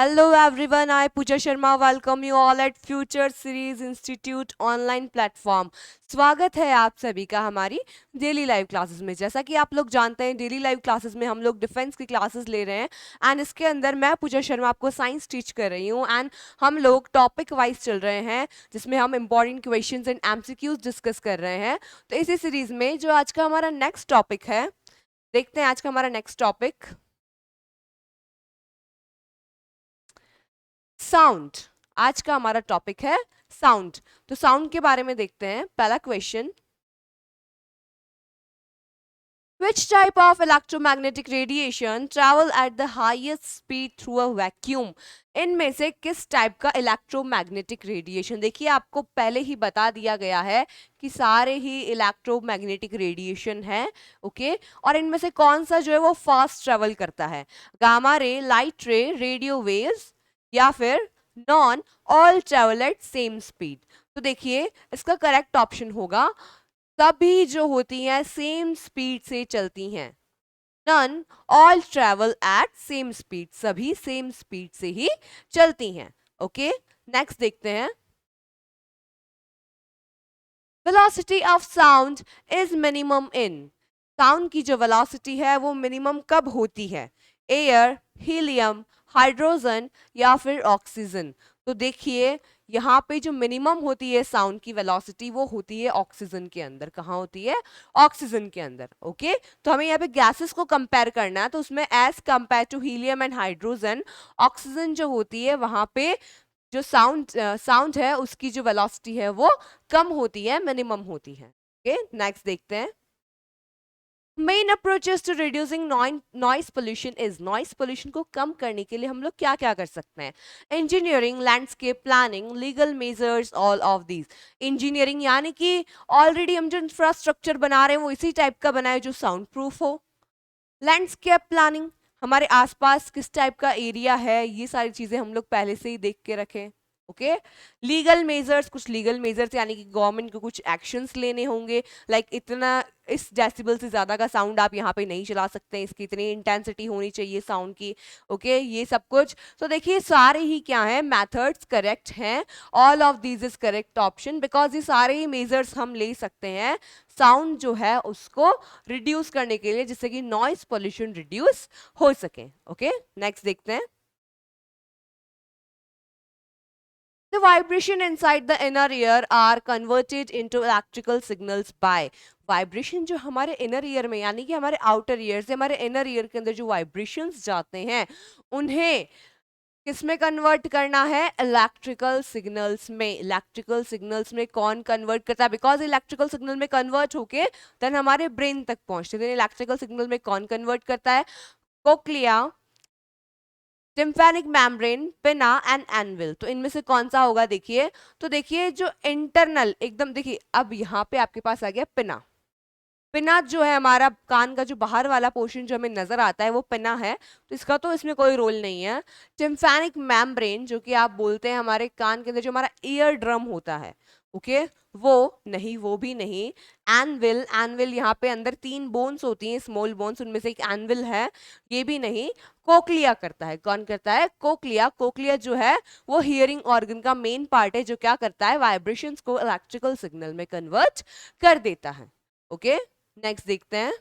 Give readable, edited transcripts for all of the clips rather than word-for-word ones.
Hello everyone, I Pooja Sharma welcome you all at Future Series Institute online platform. स्वागत है आप सभी का हमारी डेली लाइव क्लासेस में। जैसा कि आप लोग जानते हैं डेली लाइव क्लासेस में हम लोग डिफेंस की क्लासेस ले रहे हैं एंड इसके अंदर मैं पूजा शर्मा आपको साइंस टीच कर रही हूँ एंड हम लोग टॉपिक वाइज चल रहे हैं जिसमें हम important questions and MCQs discuss कर रहे हैं। तो इसी सीरीज में जो आज का हमारा नेक्स्ट टॉपिक है, देखते हैं आज का हमारा नेक्स्ट टॉपिक साउंड। आज का हमारा टॉपिक है साउंड। तो साउंड के बारे में देखते हैं। पहला question, which type of electromagnetic radiation travel at the highest speed through a vacuum? इनमें से किस टाइप का इलेक्ट्रोमैग्नेटिक रेडिएशन, देखिए आपको पहले ही बता दिया गया है कि सारे ही इलेक्ट्रोमैग्नेटिक रेडिएशन है, ओके। और इनमें से कौन सा जो है वो फास्ट ट्रेवल करता है, गामा रे, लाइट रे, रेडियो वेव्स या फिर non, all travel at same speed. तो देखिए इसका करेक्ट ऑप्शन होगा सभी जो होती हैं सेम स्पीड से चलती हैं। None, all travel at same speed, सभी सेम स्पीड से ही चलती हैं, ओके। नेक्स्ट देखते हैं। Velocity of sound is minimum in, sound की जो वेलोसिटी है वो मिनिमम कब होती है, एयर, हीलियम, हाइड्रोजन या फिर ऑक्सीजन। तो देखिए यहाँ पे जो मिनिमम होती है साउंड की वेलोसिटी वो होती है ऑक्सीजन के अंदर। कहाँ होती है, ऑक्सीजन के अंदर, ओके। तो हमें यहाँ पे गैसेस को कंपेयर करना है, तो उसमें as compare to helium and hydrogen, oxygen जो होती है वहां पे जो साउंड है उसकी जो वेलोसिटी है वो कम होती है, मिनिमम होती है, ओके। नेक्स्ट देखते हैं। Main approaches to reducing noise pollution is, noise pollution को कम करने के लिए हम लोग क्या क्या कर सकते हैं, engineering, landscape planning, legal measures, all of these. Engineering यानी कि ऑलरेडी हम जो इंफ्रास्ट्रक्चर बना रहे हैं वो इसी टाइप का बनाए जो साउंड प्रूफ हो। लैंडस्केप प्लानिंग, हमारे आसपास किस टाइप का एरिया है ये सारी चीजें हम लोग पहले से ही देख के रखें, ओके। लीगल मेजर्स, कुछ लीगल मेजर्स यानी कि गवर्नमेंट को कुछ एक्शंस लेने होंगे, लाइक इतना इस डेसिबल से ज़्यादा का साउंड आप यहाँ पे नहीं चला सकते हैं, इसकी इतनी इंटेंसिटी होनी चाहिए साउंड की, ओके, ये सब कुछ। तो देखिए सारे ही क्या हैं, मेथड्स करेक्ट हैं, all of these is correct option, because ये सारे ही मेजर्स हम ले सकते हैं साउंड जो है उसको रिड्यूस करने के लिए, जिससे कि नॉइस पोल्यूशन रिड्यूस हो सके, ओके। नेक्स्ट देखते हैं। The vibration inside the inner ear are converted into electrical signals by, vibration जो हमारे इनर ईयर में यानी कि हमारे आउटर ईयर से हमारे इनर ईयर के अंदर जो वाइब्रेशंस जाते हैं उन्हें किसमें कन्वर्ट करना है, इलेक्ट्रिकल सिग्नल्स में। इलेक्ट्रिकल सिग्नल्स में कौन कन्वर्ट करता है, बिकॉज इलेक्ट्रिकल सिग्नल में कन्वर्ट होके देन हमारे ब्रेन तक पहुंचते हैं। इलेक्ट्रिकल सिग्नल में कौन कन्वर्ट करता है, कोक्लिया, टिम्फैनिक मेम्ब्रेन, पिना एंड एनविल। तो इनमें से कौन सा होगा, देखिए। तो देखिए जो इंटरनल एकदम, देखिए अब यहाँ पे आपके पास आ गया पिना। पिना जो है हमारा कान का जो बाहर वाला पोर्शन जो हमें नजर आता है वो पिना है, तो इसका तो इसमें कोई रोल नहीं है। टिम्फैनिक मेम्ब्रेन जो कि आप बोलते हैं हमारे कान के अंदर जो हमारा ईयर ड्रम होता है, ओके, वो नहीं, वो भी नहीं। एनविल, एनविल यहाँ पे अंदर 3 बोन्स होती हैं, स्मॉल बोन्स, उनमें से एक एनविल है, ये भी नहीं। कोक्लिया करता है, कौन करता है, कोक्लिया। कोक्लिया जो है वो हियरिंग ऑर्गन का मेन पार्ट है जो क्या करता है, वाइब्रेशंस को इलेक्ट्रिकल सिग्नल में कन्वर्ट कर देता है, ओके। नेक्स्ट देखते हैं।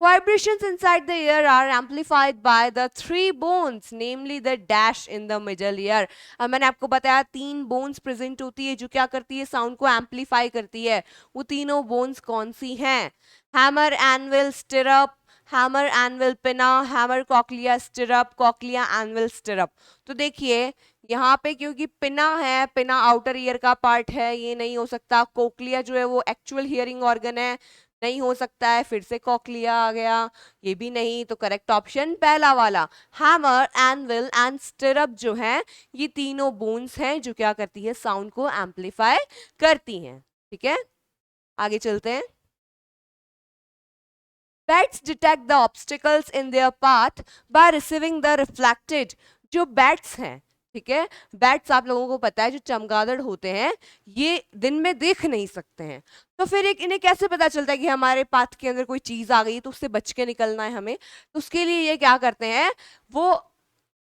Vibrations inside the ear are amplified by the 3 bones, namely the dash in the middle ear. अब मैंने आपको बताया 3 बोन्स प्रेजेंट होती है जो क्या करती है, साउंड को एम्पलीफाई करती है। वो तीनों बोन्स कौन सी हैं, hammer anvil stirrup, hammer anvil pinna, hammer cochlea stirrup, cochlea anvil stirrup. तो देखिए यहाँ पे क्योंकि पिना है, पिना आउटर ईयर का पार्ट है, ये नहीं हो सकता। कोक्लिया जो है वो एक्चुअल हियरिंग ऑर्गन है, नहीं हो सकता है। फिर से कॉक्लिया आ गया, ये भी नहीं। तो करेक्ट ऑप्शन पहला वाला, हैमर, एनविल एंड स्टिरअप जो है ये तीनों बोन्स हैं जो क्या करती है, साउंड को एम्पलीफाई करती हैं, ठीक है। आगे चलते हैं। Bats detect the obstacles in their path by receiving the reflected, जो बैट्स हैं, ठीक है, बैट्स आप लोगों को पता है जो चमगादड़ होते हैं ये दिन में देख नहीं सकते हैं, तो फिर एक इन्हें कैसे पता चलता है कि हमारे पाथ के अंदर कोई चीज आ गई तो उससे बच के निकलना है हमें। तो उसके लिए ये क्या करते हैं, वो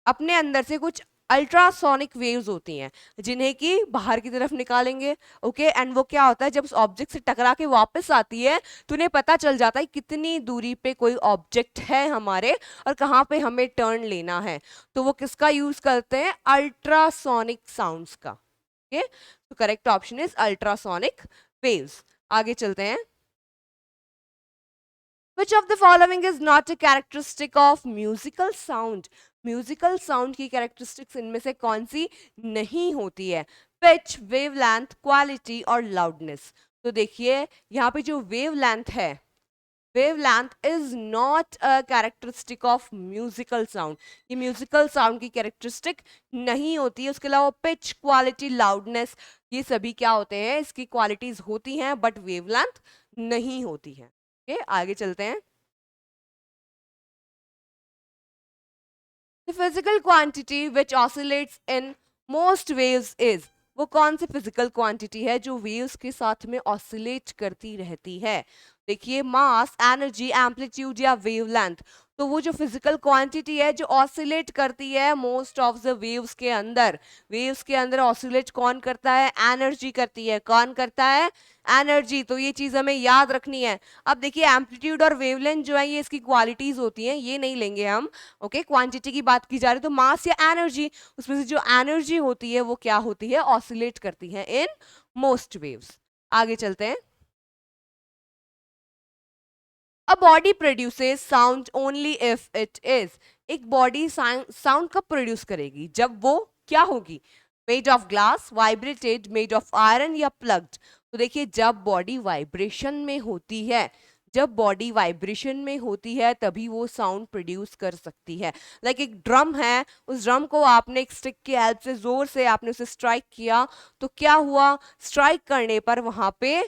अपने अंदर से कुछ अल्ट्रासोनिक वेव्स होती हैं जिन्हें कि बाहर की तरफ निकालेंगे। ओके, एंड वो क्या होता है, जब उस ऑब्जेक्ट से टकरा के वापस आती है तो उन्हें पता चल जाता है कितनी दूरी पे कोई ऑब्जेक्ट है हमारे और कहाँ पे हमें टर्न लेना है। तो वो किसका यूज करते हैं, अल्ट्रासोनिक साउंड्स का। ओके, तो correct option is ultrasonic waves. आगे चलते हैं। Which of the following is not a characteristic of musical sound? Musical sound की कैरेक्टरिस्टिक्स इनमें से कौन सी नहीं होती है? पिच, वेवलेंथ, क्वालिटी और लाउडनेस। तो देखिए यहाँ पे जो वेवलेंथ है, wavelength is not a characteristic of musical sound. ये म्यूजिकल साउंड की कैरेक्टरिस्टिक नहीं होती है। उसके अलावा पिच, क्वालिटी, लाउडनेस ये सभी क्या होते हैं, इसकी क्वालिटीज होती हैं बट वेवलेंथ नहीं होती है। ओके, आगे चलते हैं। The physical quantity which oscillates in most waves is, वो कौन सी फिजिकल क्वांटिटी है जो वेव्स के साथ में ऑसिलेट करती रहती है? देखिए, मास, एनर्जी, एम्पलीट्यूड या वेवलेंथ। तो वो जो फिजिकल क्वांटिटी है जो ऑसिलेट करती है मोस्ट ऑफ द वेव्स के अंदर, वेव्स के अंदर ऑसिलेट कौन करता है, एनर्जी करती है। कौन करता है, एनर्जी। तो ये चीज हमें याद रखनी है। अब देखिए, एम्पलीट्यूड और वेवलेंथ जो है ये इसकी क्वालिटीज होती हैं, ये नहीं लेंगे हम। ओके, क्वांटिटी की बात की जा रही है तो मास या एनर्जी, उसमें से जो एनर्जी होती है वो क्या होती है, ऑसिलेट करती है इन मोस्ट वेव्स। आगे चलते हैं। A body produces sound only if it is, एक बॉडी साउंड कब प्रोड्यूस करेगी, जब वो क्या होगी, made of glass, vibrated, made of iron या प्लग्ड। तो देखिए, जब बॉडी वाइब्रेशन में होती है, जब बॉडी वाइब्रेशन में होती है तभी वो साउंड प्रोड्यूस कर सकती है। लाइक एक ड्रम है, उस ड्रम को आपने एक स्टिक की हेल्प से जोर से आपने उसे स्ट्राइक किया तो क्या हुआ, स्ट्राइक करने पर वहां पे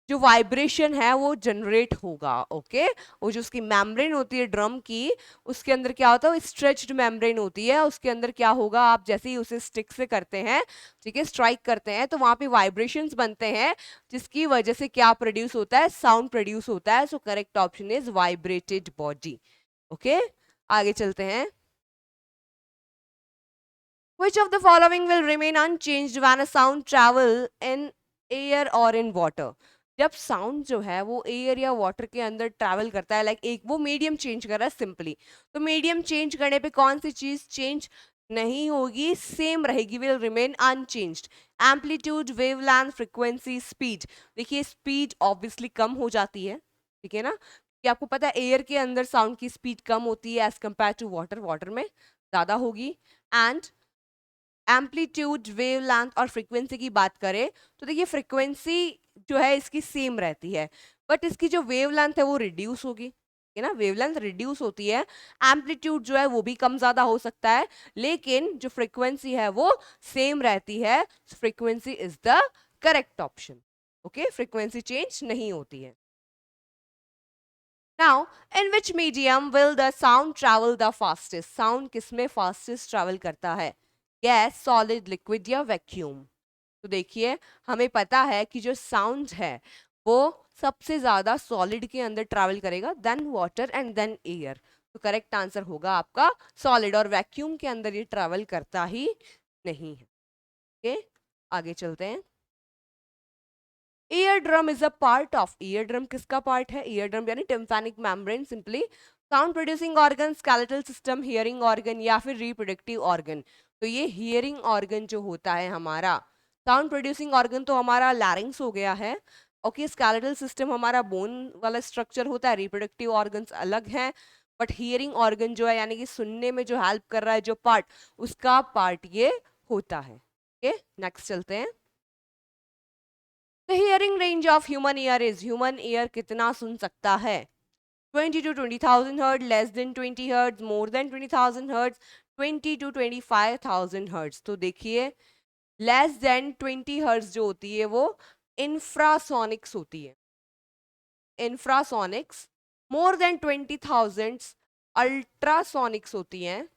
जो वाइब्रेशन है वो जनरेट होगा। ओके, वो जो उसकी मेम्ब्रेन होती है ड्रम की, उसके अंदर क्या होता है, वो स्ट्रेच्ड मेम्ब्रेन होती है, उसके अंदर क्या होगा, आप जैसे ही उसे स्टिक से करते हैं, ठीक है, स्ट्राइक करते हैं तो वहां पे वाइब्रेशंस बनते हैं जिसकी वजह से क्या प्रोड्यूस होता है, साउंड प्रोड्यूस होता है। सो correct option is vibrated body. Okay, आगे चलते हैं। Which of the following will remain unchanged when a sound travel in air or in water? जब साउंड जो है वो एयर या वाटर के अंदर ट्रैवल करता है, लाइक एक वो मीडियम चेंज कर रहा है सिंपली, तो मीडियम चेंज करने पे कौन सी चीज चेंज नहीं होगी, सेम रहेगी, will remain unchanged. Amplitude, wavelength, frequency, speed. देखिए, स्पीड ऑब्वियसली कम हो जाती है, ठीक है ना, कि आपको पता है एयर के अंदर साउंड की स्पीड कम होती है as compare to water, water में ज्यादा होगी। एंड एम्पलीट्यूड, वेवलेंथ और फ्रीक्वेंसी की बात करें तो देखिए, फ्रीक्वेंसी जो है इसकी सेम रहती है बट इसकी जो वेवलेंथ है वो रिड्यूस होगी, है ना, वेवलेंथ रिड्यूस होती है। एम्पलीट्यूड जो है वो भी कम ज्यादा हो सकता है लेकिन जो फ्रीक्वेंसी है वो सेम रहती है। Frequency is the correct option. Okay, frequency change नहीं होती है। Now, in which medium will the sound travel the fastest, sound किसमें फास्टेस्ट ट्रैवल करता है, गैस, सॉलिड, लिक्विड या वैक्यूम। तो देखिए, हमें पता है कि जो साउंड है वो सबसे ज्यादा सॉलिड के अंदर ट्रैवल करेगा, then water and then air. तो करेक्ट आंसर होगा आपका सॉलिड, और वैक्यूम के अंदर ये ट्रैवल करता ही नहीं है। ओके, आगे चलते हैं। Ear drum is a part of, ear drum किसका पार्ट है, ईयर ड्रम यानी tympanic membrane, simply sound producing organ, skeletal system, hearing organ या फिर रिप्रोडक्टिव ऑर्गन। तो ये हियरिंग ऑर्गन जो होता है हमारा, साउंड प्रोड्यूसिंग ऑर्गन तो हमारा लैरिंग्स हो गया है। ओके, स्केलेटल सिस्टम हमारा बोन वाला स्ट्रक्चर होता है, रिप्रोडक्टिव ऑर्गन्स अलग हैं, बट हियरिंग ऑर्गन जो है यानी कि सुनने में जो हेल्प कर रहा है जो पार्ट, उसका पार्ट ये होता है। ओके, नेक्स्ट चलते हैं। The hearing range of human ear is, human ear कितना सुन सकता है, 20 to 20,000 hertz, less than 20 hertz, more than 20,000 hertz, 20 to 25,000 hertz। तो देखिए, लेस देन 20 हर्ट्ज जो होती है वो इंफ्रासोनिक्स होती है, इंफ्रासोनिक्स। मोर देन 20,000 अल्ट्रासोनिक्स होती हैं।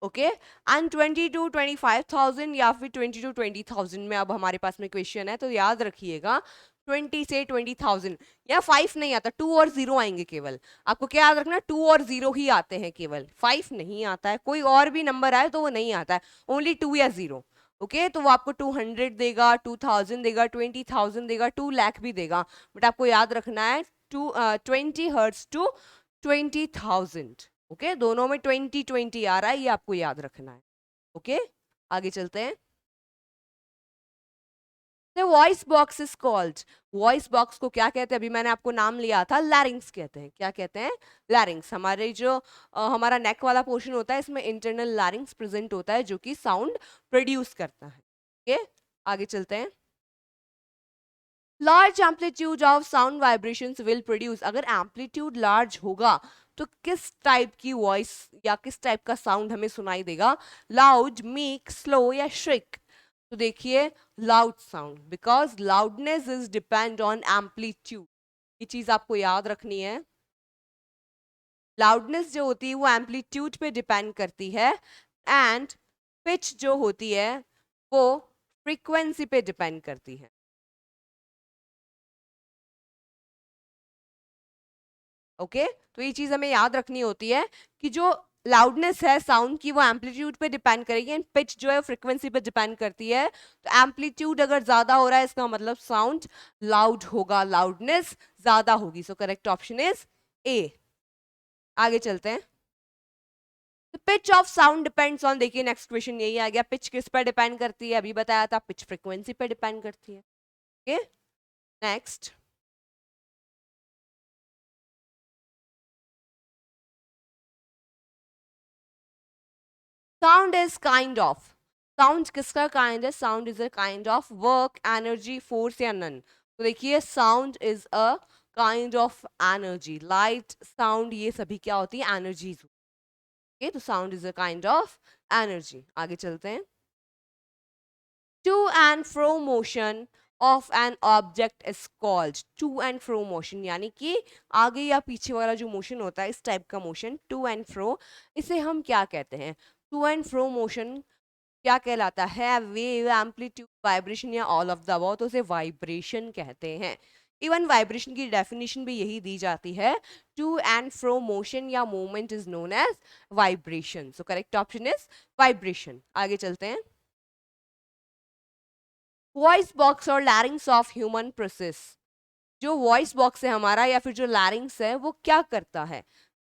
ओके, एंड 20 टू 25,000 या फिर 20 टू 20,000 में अब हमारे पास में क्वेश्चन है तो याद रखिएगा, 20 से 20,000, या 5 नहीं आता, 2 और 0 आएंगे केवल। आपको क्या याद रखना, 2 और 0 ही आते हैं केवल, 5 नहीं आता है। कोई और भी नंबर आए तो वो नहीं आता है, ओनली 2 या 0। ओके, तो वो आपको 200 देगा, 2000 देगा, 20,000 देगा, 2 लाख भी देगा, बट आपको याद रखना है 20 हर्ट्ज टू 20,000। ओके, दोनों में 20 आ रहा है, ये आपको याद रखना है। ओके, आगे चलते हैं। The voice box is called, voice box को क्या कहते हैं, अभी मैंने आपको नाम लिया था, लैरिंग्स कहते हैं। क्या कहते हैं? लैरिंग्स। हमारे जो हमारा नेक वाला पोर्शन होता है, इसमें इंटरनल लैरिंग्स प्रेजेंट होता है जो कि साउंड प्रोड्यूस करता है। ओके, आगे चलते हैं। Large amplitude of sound vibrations will produce, अगर एम्पलीट्यूड लार्ज होगा तो किस टाइप की वॉइस या किस टाइप का साउंड हमें सुनाई देगा? लाउड, मीक, स्लो या श्रिक? तो देखिए, loud sound, because loudness is depend on amplitude. ये चीज आपको याद रखनी है। लाउडनेस जो होती है वो एम्पलीट्यूड पे डिपेंड करती है, एंड पिच जो होती है वो फ्रीक्वेंसी पे डिपेंड करती है। ओके, तो ये चीज हमें याद रखनी होती है कि जो लाउडनेस है साउंड की वो एम्पलीट्यूड पे डिपेंड करेगी, एंड पिच जो है फ्रीक्वेंसी पे डिपेंड करती है। तो एम्पलीट्यूड अगर ज्यादा हो रहा है इसका मतलब साउंड लाउड होगा, लाउडनेस ज्यादा होगी। सो करेक्ट ऑप्शन इज ए। आगे चलते हैं। Pitch of sound depends on, देखिए नेक्स्ट क्वेश्चन यही आ गया, पिच किस पर डिपेंड करती है? अभी बताया था, पिच फ्रीक्वेंसी पे डिपेंड करती है। Okay, next. Sound is kind of, sound किसका काइंड है? Sound is a kind of work, energy, force या नन? तो देखिए, sound is a kind of energy. Light, sound, ये सभी क्या होती है? एनर्जीज। ओके, तो sound is a kind of energy. आगे चलते हैं। To and fro motion of an object is called, to and fro motion यानी कि आगे या पीछे वाला जो मोशन होता है, इस टाइप का मोशन टू एंड फ्रो, इसे हम क्या कहते हैं? टू एंड फ्रो मोशन क्या कहलाता है? वेव, एम्पलीट्यूड, वाइब्रेशन या ऑल ऑफ द अबव? तो उसे वाइब्रेशन कहते हैं। इवन वाइब्रेशन की डेफिनेशन भी यही दी जाती है, टू एंड फ्रो मोशन या movement is known as vibration. So correct option is vibration. आगे चलते हैं। वॉइस बॉक्स और लैरिंग्स ऑफ ह्यूमन प्रोसेस, जो वॉइस बॉक्स है हमारा या फिर जो लैरिंग्स है वो क्या करता है?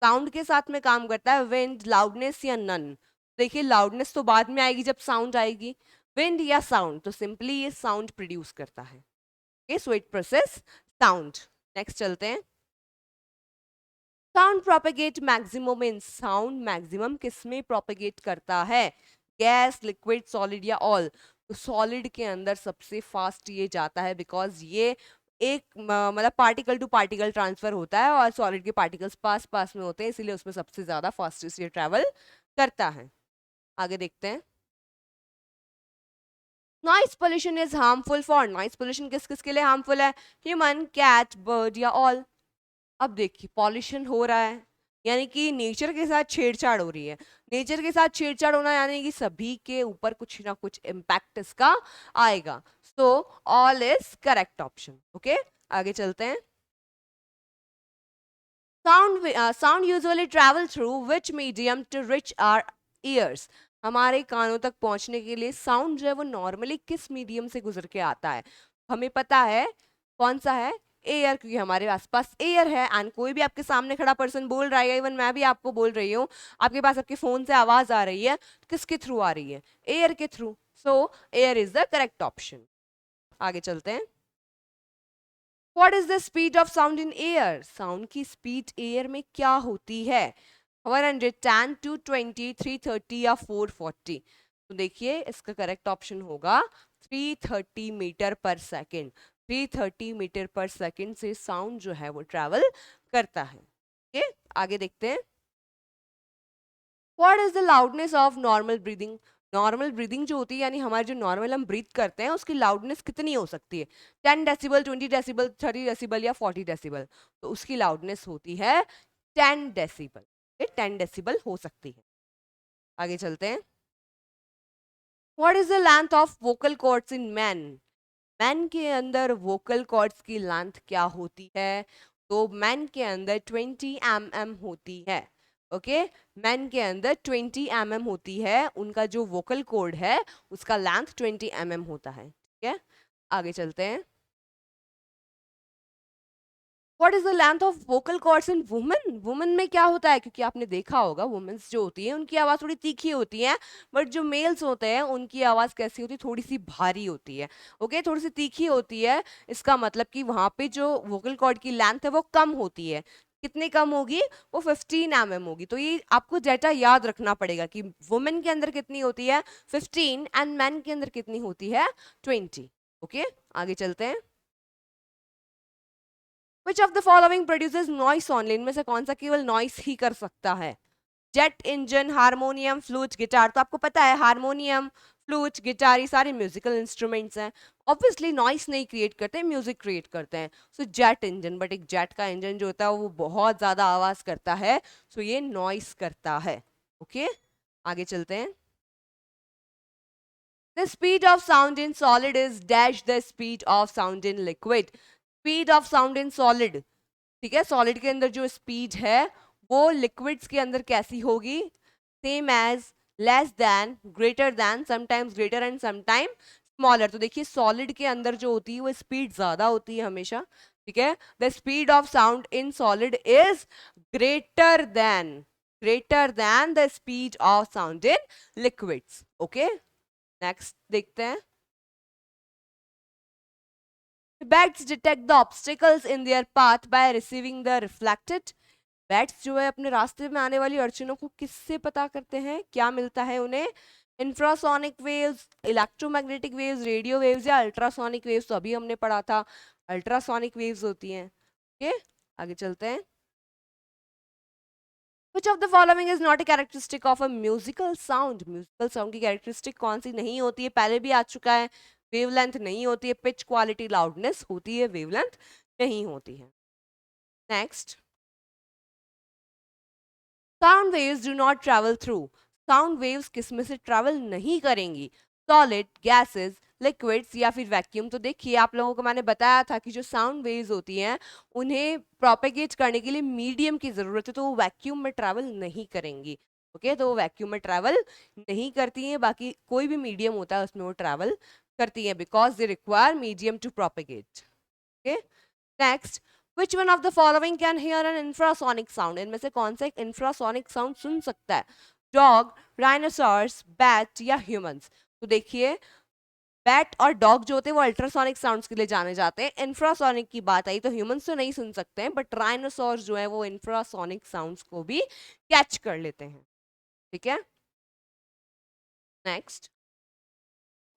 साउंड के साथ में काम करता है, विंड, लाउडनेस या नन? देखिए, लाउडनेस तो बाद में आएगी जब साउंड आएगी, विंड या साउंड? तो सिंपली ये साउंड प्रोड्यूस करता है। Okay, so it process sound. Next चलते हैं। Sound propagate maximum in, sound maximum किसमें प्रोपेगेट करता है? गैस, लिक्विड, सॉलिड या ऑल? तो सॉलिड के अंदर सबसे फास्ट ये जाता है, बिकॉज ये एक मतलब पार्टिकल टू पार्टिकल ट्रांसफर होता है, और सॉलिड के पार्टिकल्स पास पास में होते हैं, इसीलिए उसमें सबसे ज्यादा फास्टेस्ट ये ट्रेवल करता है। आगे देखते हैं। Noise pollution is harmful for, noise pollution किस किस के लिए हार्मफुल है? ह्यूमन, कैट, बर्ड या ऑल? अब देखिए, पॉल्यूशन हो रहा है यानी कि नेचर के साथ छेड़छाड़ हो रही है। नेचर के साथ छेड़छाड़ होना यानी कि सभी के ऊपर कुछ ना कुछ इम्पैक्ट इसका आएगा। So all is correct option. Okay, आगे चलते हैं। Sound usually travel through which medium to reach our ears, हमारे कानों तक पहुंचने के लिए साउंड जो है वो नॉर्मली किस मीडियम से गुजर के आता है? हमें पता है कौन सा है, एयर, क्योंकि हमारे आसपास एयर है, एंड कोई भी आपके सामने खड़ा पर्सन बोल रहा है, इवन मैं भी आपको बोल रही हूँ, आपके पास आपके फोन से आवाज आ रही है, किसके थ्रू आ रही है? एयर के through. So air is the correct option. आगे चलते हैं। What is the speed of sound in air, sound की स्पीड एयर में क्या होती है? 110, 220, 330 या 440? तो देखिए, इसका करेक्ट ऑप्शन होगा 330 मीटर पर सेकेंड। 330 मीटर पर सेकेंड से साउंड जो है वो ट्रैवल करता है। ओके, आगे देखते हैं। What is the loudness of normal breathing, normal breathing जो होती है यानी हमारे जो नॉर्मल हम ब्रीथ करते हैं उसकी लाउडनेस कितनी हो सकती है? 10 डेसिबल, 20 डेसिबल, 30 डेसिबल या 40 डेसिबल? तो उसकी लाउडनेस होती है 10 डेसिबल। 10 डेसिबल हो सकती है। आगे चलते हैं। What is the length of vocal cords in man, man के अंदर वोकल कॉर्ड्स की लेंथ क्या होती है? तो मैन के अंदर 20 mm होती है। ओके, मैन के अंदर 20 mm होती है, उनका जो वोकल कॉर्ड है उसका लेंथ 20 mm होता है। ठीक है, आगे चलते हैं। What is the length of vocal cords in women? Women में क्या होता है, क्योंकि आपने देखा होगा वुमेन्स जो होती है उनकी आवाज थोड़ी तीखी होती है, बट जो मेल्स होते हैं उनकी आवाज कैसी होती है, थोड़ी सी भारी होती है। ओके, थोड़ी सी तीखी होती है, इसका मतलब कि वहां पे जो वोकल कॉर्ड की लेंथ है वो कम होती है। कितनी कम होगी? वो 15 mm होगी। तो ये आपको डेटा याद रखना पड़ेगा कि वुमेन के अंदर कितनी होती है 15 एंड मैन के अंदर कितनी होती है 20। ओके, आगे चलते हैं। Which of the following produces noise only? इनमें से कौन सा केवल नॉइस ही कर सकता है? Jet engine, harmonium, flute, guitar. तो आपको पता है हारमोनियम, फ्लूट, गिटार ये सारे म्यूजिकल इंस्ट्रूमेंट्स हैं। ऑब्वियसली नॉइस नहीं क्रिएट करते, म्यूजिक क्रिएट करते हैं। सो जेट इंजन, बट एक जेट का इंजन जो होता है वो बहुत ज्यादा आवाज करता है, सो ये नॉइस करता है। ओके, आगे चलते हैं। The speed of sound in solid is dash the speed of sound in liquid. Speed of sound in solid, ठीक है, सॉलिड के अंदर जो स्पीड है वो लिक्विड्स के अंदर कैसी होगी? Same as, less than, greater than, sometimes greater and sometime smaller. तो देखिए सॉलिड के अंदर जो होती है वो स्पीड ज्यादा होती है हमेशा। ठीक है, the speed of sound in solid is greater than, greater then the speed of sound in liquids. Okay, next देखते हैं। Bats detect the obstacles in their path by receiving the reflected। Bats जो है अपने रास्ते में आने वाली अड़चनों को किससे पता करते हैं, क्या मिलता है उन्हें? Infrasonic waves, electromagnetic waves, radio waves या अल्ट्रासोनिक वेव्स। तो अभी हमने पढ़ा था अल्ट्रासोनिक वेव्स होती हैं। ओके, आगे चलते हैं। Which of the following is not a characteristic of a musical sound? Musical sound की कैरेक्टरिस्टिक कौन सी नहीं होती है? पहले भी आ चुका है। वेवलेंथ नहीं होती है, पिच, क्वालिटी, लाउडनेस होती है, वेवलेंथ नहीं होती है। Next, sound waves do not travel through. Sound waves किस में से ट्रैवल नहीं करेंगी? सॉलिड, गैसेस, लिक्विड्स या फिर वैक्यूम। तो देखिए आप लोगों को मैंने बताया था कि जो साउंड वेव्स होती हैं उन्हें प्रोपेगेट करने के लिए मीडियम की जरूरत है, तो वो वैक्यूम में ट्रैवल नहीं करेंगी। ओके, तो वो वैक्यूम में ट्रैवल नहीं करती हैं, बाकी कोई भी मीडियम होता है उसमें वो ट्रैवल करती हैं, because they require medium to propagate. Okay, next, which one of the following can hear an infrasonic sound? इनमें से कौन सा एक इंफ्रासोनिक साउंड सुन सकता है? डॉग, राइनोसॉर्स, बैट या ह्यूमंस। तो देखिए बैट और डॉग जो होते हैं वो अल्ट्रासोनिक साउंड्स के लिए जाने जाते हैं। इंफ्रासोनिक की बात आई तो ह्यूमंस तो नहीं सुन सकते हैं, बट राइनोसॉर्स जो है वो इंफ्रासोनिक साउंड्स को भी कैच कर लेते हैं। ठीक है, next,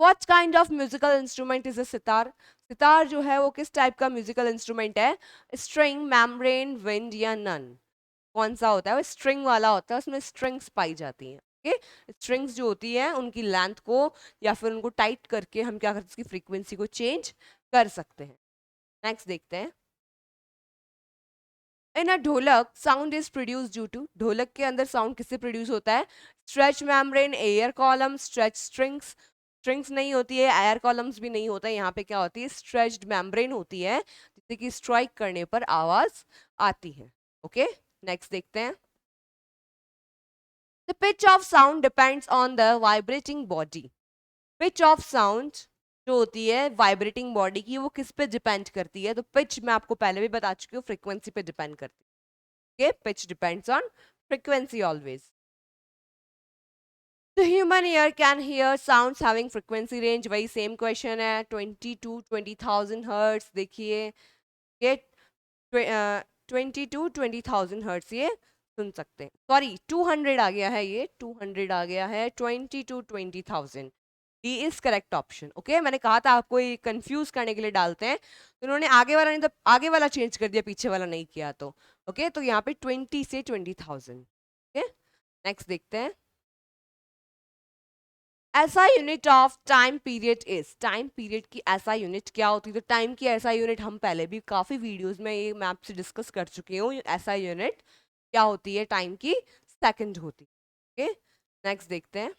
what kind of musical instrument is a sitar? Sitar जो है वो किस टाइप का म्यूजिकल इंस्ट्रूमेंट है? स्ट्रिंग, मेम्ब्रेन, विंड या नन? कौन सा होता है? वो स्ट्रिंग वाला होता है, उसमें स्ट्रिंग्स पाई जाती हैं। ओके, स्ट्रिंग्स जो होती है उनकी लेंथ को या फिर उनको टाइट करके हम क्या करते हैं, उसकी फ्रीक्वेंसी को चेंज कर सकते हैं। नेक्स्ट देखते हैं। In a dholak sound is produce due to. Dholak के अंदर साउंड किससे प्रोड्यूस होता है? Stretch membrane, air column, stretch strings. Strings नहीं होती है, एयर कॉलम्स भी नहीं होता है, यहाँ पे क्या होती है स्ट्रेच्ड मेम्ब्रेन होती है, जिससे कि स्ट्राइक करने पर आवाज आती है। ओके, नेक्स्ट देखते हैं। The pitch of sound depends on the vibrating body. Pitch of sound जो होती है वाइब्रेटिंग बॉडी की, वो किस पे डिपेंड करती है? तो पिच मैं आपको पहले भी बता चुकी हूँ, फ्रीक्वेंसी पे डिपेंड करती है। okay? Pitch depends on frequency always. The human ear can hear sounds having frequency range, वही सेम क्वेश्चन है, 20 to 20,000 हर्ट्स। देखिए ये 20 to 20,000 हर्ट्स ये सुन सकते हैं। सॉरी 200 आ गया है, ये 200 आ गया है, 20 to 20,000। D is correct option. Okay, मैंने कहा था आपको ये कंफ्यूज करने के लिए डालते हैं, तो उन्होंने आगे वाला नहीं तो आगे वाला चेंज कर दिया, पीछे वाला नहीं किया। तो ओके, तो यहाँ पे 20 से 20,000। ओके, नेक्स्ट देखते हैं। ऐसा unit of time period is. Time period की ऐसा यूनिट क्या होती है? तो टाइम की ऐसा यूनिट हम पहले भी काफी वीडियोस में ये मैं आपसे डिस्कस कर चुकी हूँ। ऐसा यूनिट क्या होती है टाइम की? सेकंड होती है। ओके, नेक्स्ट देखते हैं।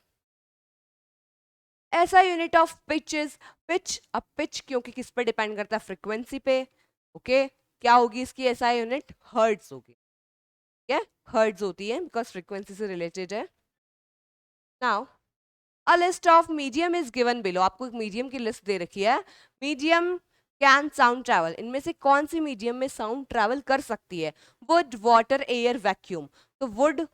ऐसा unit of pitch is pitch. अब पिच क्योंकि किस पे डिपेंड करता है, फ्रीक्वेंसी पे। ओके क्या होगी इसकी ऐसा यूनिट, हर्ट्ज होगी। क्या हर्ट्ज होती है बिकॉज फ्रीक्वेंसी से रिलेटेड है। Now a list of medium is given below, आपको एक मीडियम की लिस्ट दे रखी है। मीडियम कैन साउंड ट्रैवल, इनमें से कौन सी मीडियम में साउंड ट्रैवल कर सकती है, वुड वाटर एयर वैक्यूम। तो वुड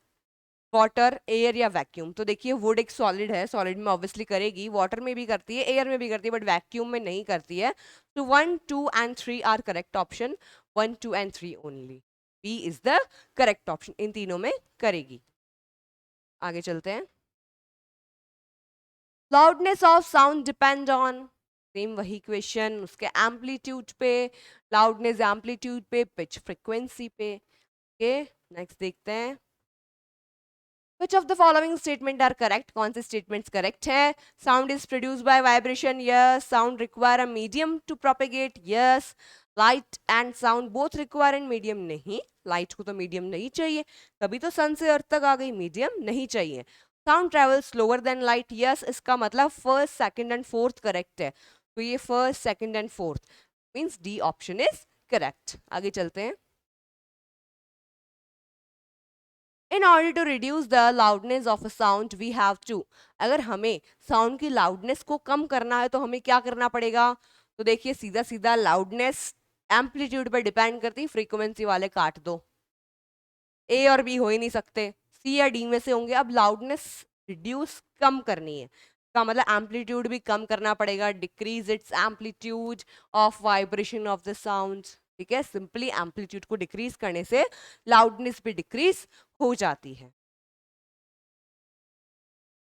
वाटर एयर या वैक्यूम, तो देखिए वुड एक सॉलिड है, सॉलिड में ऑब्वियसली करेगी, वाटर में भी करती है, एयर में भी करती है, बट वैक्यूम में नहीं करती है। तो 1, 2 and 3 are correct option, 1, 2 and 3 only, B is the correct option, इन तीनों में करेगी। आगे चलते हैं। Loudness of sound depend on, same वही क्वेश्चन, उसके एम्पलीट्यूड पे, लाउडनेस एम्पलीट्यूड पे, पिच फ्रीक्वेंसी पे। ओके नेक्स्ट देखते हैं। Which of the following statement are correct? कौन से statements correct है? Sound is produced by vibration. Yes. Sound require a medium to propagate. Yes. Light and sound both require a medium. नहीं, light को तो medium नहीं चाहिए, कभी तो sun से earth तक आ गई, medium नहीं चाहिए। Sound travels slower than light. Yes, इसका मतलब first, second and fourth correct है, तो ये first, second and fourth means D option is correct. आगे चलते हैं। In order to reduce the loudness of a sound we have to, अगर हमें साउंड की लाउडनेस को कम करना है तो हमें क्या करना पड़ेगा। तो देखिए सीधा सीधा लाउडनेस एम्पलीट्यूड पर डिपेंड करती, फ्रीक्वेंसी वाले काट दो, ए और बी हो ही नहीं सकते, सी या डी में से होंगे। अब लाउडनेस रिड्यूस कम करनी है, का मतलब एम्पलीट्यूड भी कम करना पड़ेगा, decrease its amplitude of vibration of the sound. ठीक है, सिंपली एम्पलीट्यूड को डिक्रीज करने से लाउडनेस भी डिक्रीज हो जाती है।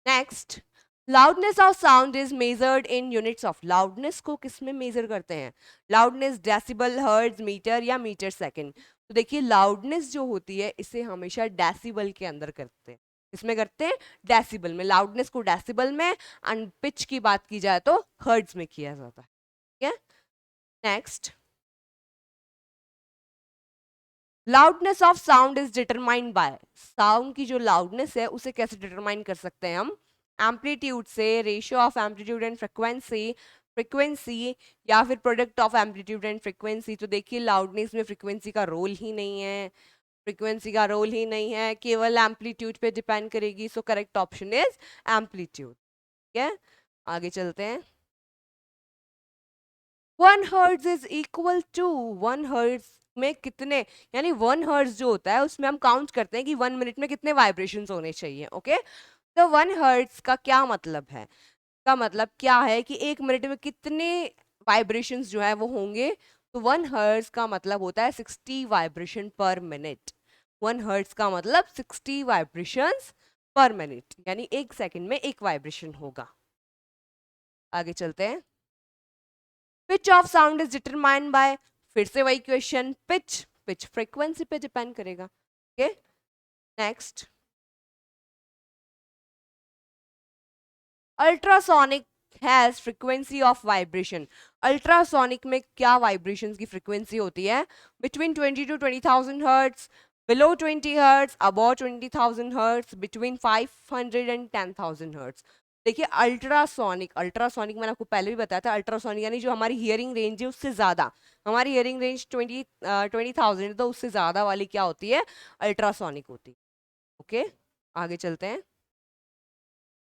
Next, loudness of sound is measured in units of, loudness को किस में मेजर करते हैं, लाउडनेस डेसिबल, हर्ट्ज, मीटर या मीटर सेकंड। तो देखिए लाउडनेस जो होती है इसे हमेशा डेसिबल के अंदर करते हैं, इसमें करते हैं डेसिबल में, लाउडनेस को डेसिबल में, एंड पिच की बात की जाए तो हर्ट्ज में किया जाता है। ठीक है next, loudness of sound is determined by, sound की जो लाउडनेस है उसे कैसे डिटरमाइन कर सकते हैं हम, एम्पलीट्यूड से, ratio of amplitude and frequency, frequency या फिर product of amplitude and frequency. तो देखिए लाउडनेस में फ्रिक्वेंसी का रोल ही नहीं है, फ्रिक्वेंसी का रोल ही नहीं है, केवल एम्पलीट्यूड पे डिपेंड करेगी, so correct option is amplitude. ठीक है आगे चलते हैं। 1 hertz is equal to, 1 hertz में कितने, यानी 1 हर्ट्ज जो होता है उसमें हम काउंट करते हैं कि 1 मिनट में कितने वाइब्रेशंस होने चाहिए। ओके तो 1 हर्ट्ज का क्या मतलब है, का मतलब क्या है कि 1 मिनट में कितने वाइब्रेशंस जो है वो होंगे। तो 1 हर्ट्ज का मतलब होता है 60 वाइब्रेशन पर मिनट, 1 हर्ट्ज का मतलब 60 वाइब्रेशंस पर मिनट, यानी 1 सेकंड में एक वाइब्रेशन होगा। आगे चलते हैं। Pitch of sound is determined by, फिर से वही क्वेश्चन, पिच, पिच फ्रीक्वेंसी पे डिपेंड करेगा। Okay next, ultrasonic has frequency of vibration, ultrasonic में क्या वाइब्रेशंस की फ्रीक्वेंसी होती है, between 20 to 20,000 hertz, below 20 hertz, above 20,000 hertz, between 500 and 10,000 hertz. देखिए अल्ट्रासोनिक, अल्ट्रासोनिक मैंने आपको पहले भी बताया था, अल्ट्रासोनिक यानी जो हमारी हियरिंग रेंज है उससे ज़्यादा, हमारी हियरिंग रेंज 20,000 तो उससे ज़्यादा वाली क्या होती है, अल्ट्रासोनिक होती है। ओके आगे चलते हैं।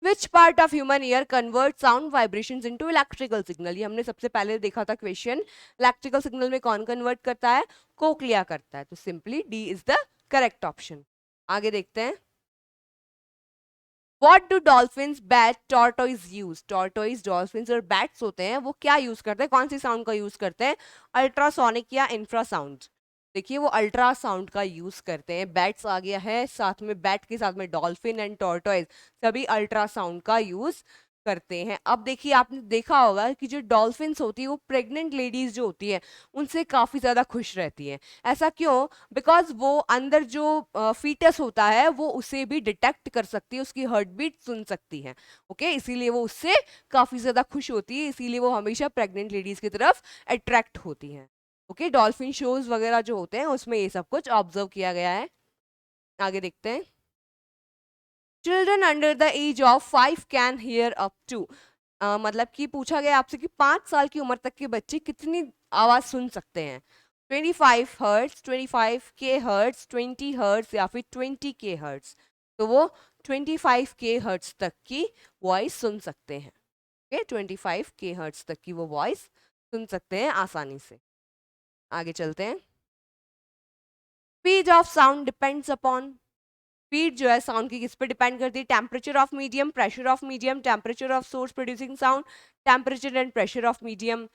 Which part of human ear convert sound vibrations into electrical signal, ये हमने सबसे पहले देखा था क्वेश्चन, इलेक्ट्रिकल सिग्नल में कौन कन्वर्ट करता है, कोक्लिया करता है, तो simply D is the correct option. आगे देखते हैं। What do dolphins, bat, tortoise use, tortoise, dolphins और बैट्स होते हैं वो क्या यूज करते हैं, कौन सी साउंड का यूज करते हैं, अल्ट्रासोनिक या इंफ्रासाउंड। देखिए वो अल्ट्रासाउंड का यूज करते हैं, बैट्स आ गया है साथ में, बैट के साथ में डॉल्फिन एंड टॉर्टोइज सभी अल्ट्रासाउंड का यूज करते हैं। अब देखिए आपने देखा होगा कि जो डॉल्फिन्स होती है वो प्रेग्नेंट लेडीज जो होती है उनसे काफ़ी ज़्यादा खुश रहती हैं, ऐसा क्यों, बिकॉज वो अंदर जो फीटस होता है वो उसे भी डिटेक्ट कर सकती है, उसकी हार्ट बीट सुन सकती है। ओके इसीलिए वो उससे काफ़ी ज़्यादा खुश होती है, इसीलिए वो हमेशा प्रेग्नेंट लेडीज की तरफ अट्रैक्ट होती हैं। ओके डॉल्फिन शोज वगैरह जो होते हैं उसमें ये सब कुछ ऑब्जर्व किया गया है। आगे देखते हैं। Children under the age of 5 can hear up to, मतलब कि पूछा गया आपसे कि 5 साल की उम्र तक के बच्चे कितनी आवाज सुन सकते हैं। 25 हर्ट्स, 25 के हर्ट्स, 20 हर्ट्स या फिर 20 के हर्ट्स। तो वो 25 के हर्ट्स तक की वॉइस सुन सकते हैं। ओके, 25 के हर्ट्स तक की वो वॉइस सुन सकते हैं आसानी से। आगे चलते हैं। Speed of sound depends upon, speed जो है साउंड की किस पे डिपेंड करती है? Temperature of medium, pressure of medium, temperature of source producing sound, temperature and pressure of medium.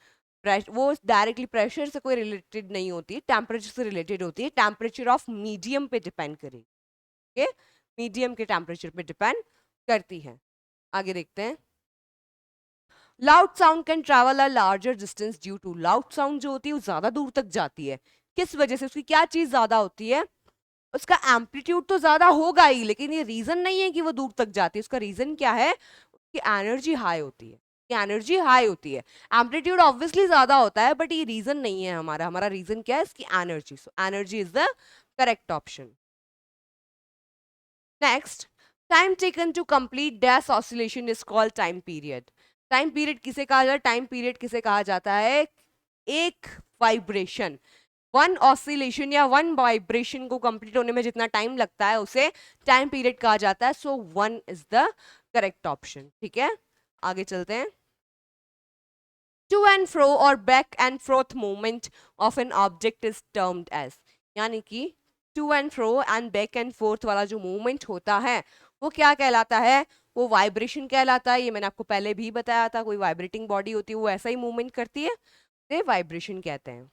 वो डायरेक्टली प्रेशर से कोई रिलेटेड नहीं होती है, टेम्परेचर से रिलेटेड होती है, टेम्परेचर ऑफ मीडियम पे डिपेंड करेगी। ओके, मीडियम के टेम्परेचर पे डिपेंड करती है। आगे देखते हैं। Loud sound can travel a larger distance due to, loud sound जो होती है वो ज्यादा दूर तक जाती है। किस वजह से? उसकी क्या चीज ज्यादा होती है? उसका एम्पलीट्यूड तो ज्यादा होगा ही, लेकिन ये रीजन नहीं है कि वो दूर तक जाती है। उसका रीजन क्या है? कि एनर्जी हाई होती है, कि एनर्जी हाई होती है। एम्पलीट्यूड ऑब्वियसली ज्यादा होता है, बट ये रीजन नहीं है हमारा। हमारा रीजन क्या है? इसकी energy. So energy is the correct option. Next, time taken to complete dash oscillation is called time period. Time period किसे कहा जाता है? टाइम पीरियड किसे कहा जाता है? एक वाइब्रेशन, वन ऑसिलेशन या वन वाइब्रेशन को कंप्लीट होने में जितना टाइम लगता है उसे टाइम पीरियड कहा जाता है। So 1 is the correct option. ठीक है, आगे चलते हैं। टू एंड फ्रो और back and froth movement of an object is termed as, यानी कि to and fro and back and forth वाला जो मूवमेंट होता है वो क्या कहलाता है? वो वाइब्रेशन कहलाता है। ये मैंने आपको पहले भी बताया था, कोई वाइब्रेटिंग बॉडी होती है वो ऐसा ही मूवमेंट करती है, तो वाइब्रेशन कहते हैं।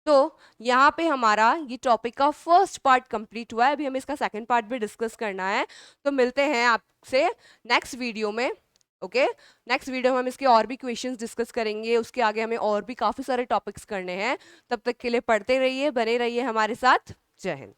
तो यहाँ पे हमारा ये टॉपिक का फर्स्ट पार्ट कंप्लीट हुआ है। अभी हमें इसका सेकंड पार्ट भी डिस्कस करना है, तो मिलते हैं आपसे नेक्स्ट वीडियो में। ओके, नेक्स्ट वीडियो में हम इसके और भी क्वेश्चंस डिस्कस करेंगे, उसके आगे हमें और भी काफ़ी सारे टॉपिक्स करने हैं। तब तक के लिए पढ़ते रहिए, बने रहिए हमारे साथ। जय हिंद।